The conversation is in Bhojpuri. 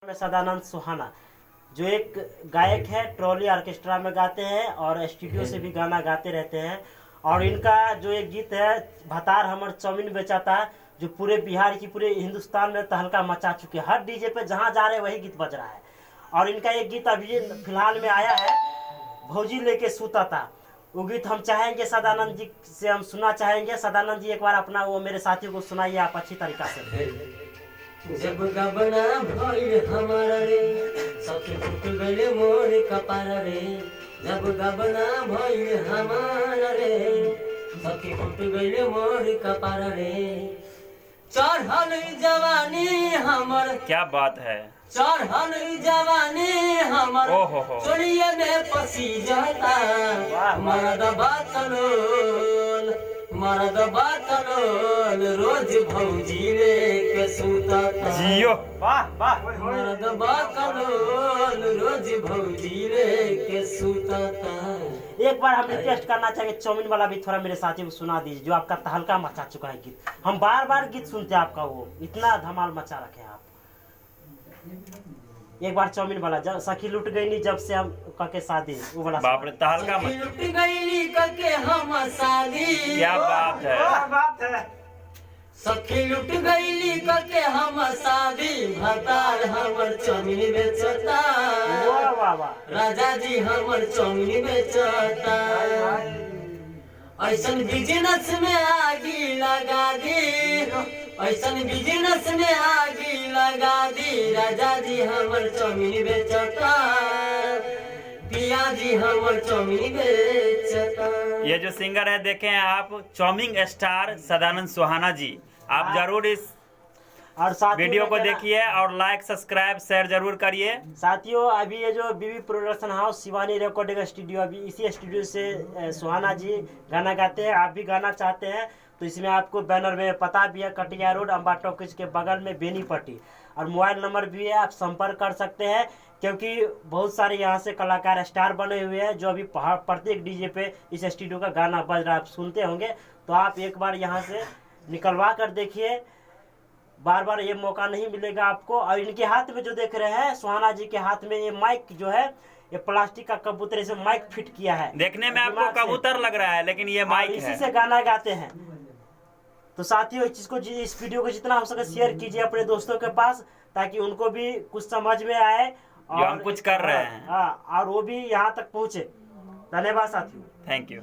में सदानंद सुहाना जो एक गायक है, ट्रॉली ऑर्केस्ट्रा में गाते हैं और स्टूडियो से भी गाना गाते रहते हैं। और इनका जो एक गीत है भतार हमर चौमिन बेचाता, जो पूरे बिहार की पूरे हिंदुस्तान में तहलका मचा चुके हैं। हर डीजे पे जहाँ जा रहे हैं वही गीत बज रहा है। और इनका एक गीत अभी फिलहाल में आया है, भौजी लेके सूता था। वो गीत हम चाहेंगे सदानंद जी से हम सुनना चाहेंगे। सदानंद जी एक बार अपना वो मेरे साथियों को सुनाइए आप अच्छी तरीका से। जब गबना भइल हमारा रे सखी फुट गइले मोर कपार रे। जब गबना भइल हमारा रे सखी फुट गइले मोर कपार रे। चढ़ल जवानी हमर, क्या बात है, चढ़ल जवानी हमर चोलिए में पसी जाता। मर्द बातलोल, मर्द बातलोल रोज भौजी रे के सूता। जियो वाह वाह। मर्द बातलोल रोज भौजी रे के सूता। एक बार हम रिक्वेस्ट करना चाहेंगे, चौमिन वाला भी थोड़ा मेरे साथी को सुना दीजिए, जो आपका तहलका मचा चुका है गीत। हम बार बार गीत सुनते हैं आपका, वो इतना धमाल मचा रखे हैं आप। एक बार चौमिन वाला, जब सखी लुट गई नी जब से हम कके शादी, वो वाला। बाप रे, तहलका सखी लुट गई कके हम शादी। क्या बात है, बात है। सखी लुट गई कके हम शादी। भतार हमर चौमिन बेचता, वाह वाह वाह। राजा जी हमर चौमिन बेचता। ऐसन बिजनेस में आगी लगा दी, ऐसन बिजनेस में आगी लगा दी। राजा जी हमर चौमिन बेचता, पिया जी हमर चौमिन बेचता। ये जो सिंगर है देखें आप, चौमिंग स्टार सदानंद सुहाना जी। आप जरूर इस और वीडियो को देखिए और लाइक सब्सक्राइब शेयर जरूर करिए। साथियों, अभी ये जो बीबी production house Shivani recording studio, अभी इसी स्टूडियो से सुहाना जी गाना गाते हैं। आप भी गाना चाहते हैं तो इसमें आपको बैनर में पता भी है, कटिया रोड अम्बा टॉकीज के बगल में बेनीपट्टी। और मोबाइल नंबर भी है, आप संपर्क कर सकते हैं। क्योंकि बहुत सारे यहाँ से कलाकार स्टार बने हुए हैं, जो अभी प्रत्येक डीजे पे इस स्टूडियो का गाना बज रहा है, आप सुनते होंगे। तो आप एक बार यहाँ से निकलवा कर देखिए, बार बार ये मौका नहीं मिलेगा आपको। और इनके हाथ में जो देख रहे हैं, सुहाना जी के हाथ में ये माइक जो है, ये प्लास्टिक का कबूतर से माइक फिट किया है। देखने में आपको कबूतर लग रहा है लेकिन ये माइक है। इसी से गाना गाते हैं। तो साथियों, इस चीज को, इस वीडियो को जितना हो सके शेयर कीजिए अपने दोस्तों के पास, ताकि उनको भी कुछ समझ में आए जो हम कुछ कर रहे हैं। और वो भी यहाँ तक पहुँचे। धन्यवाद साथियों। Thank you.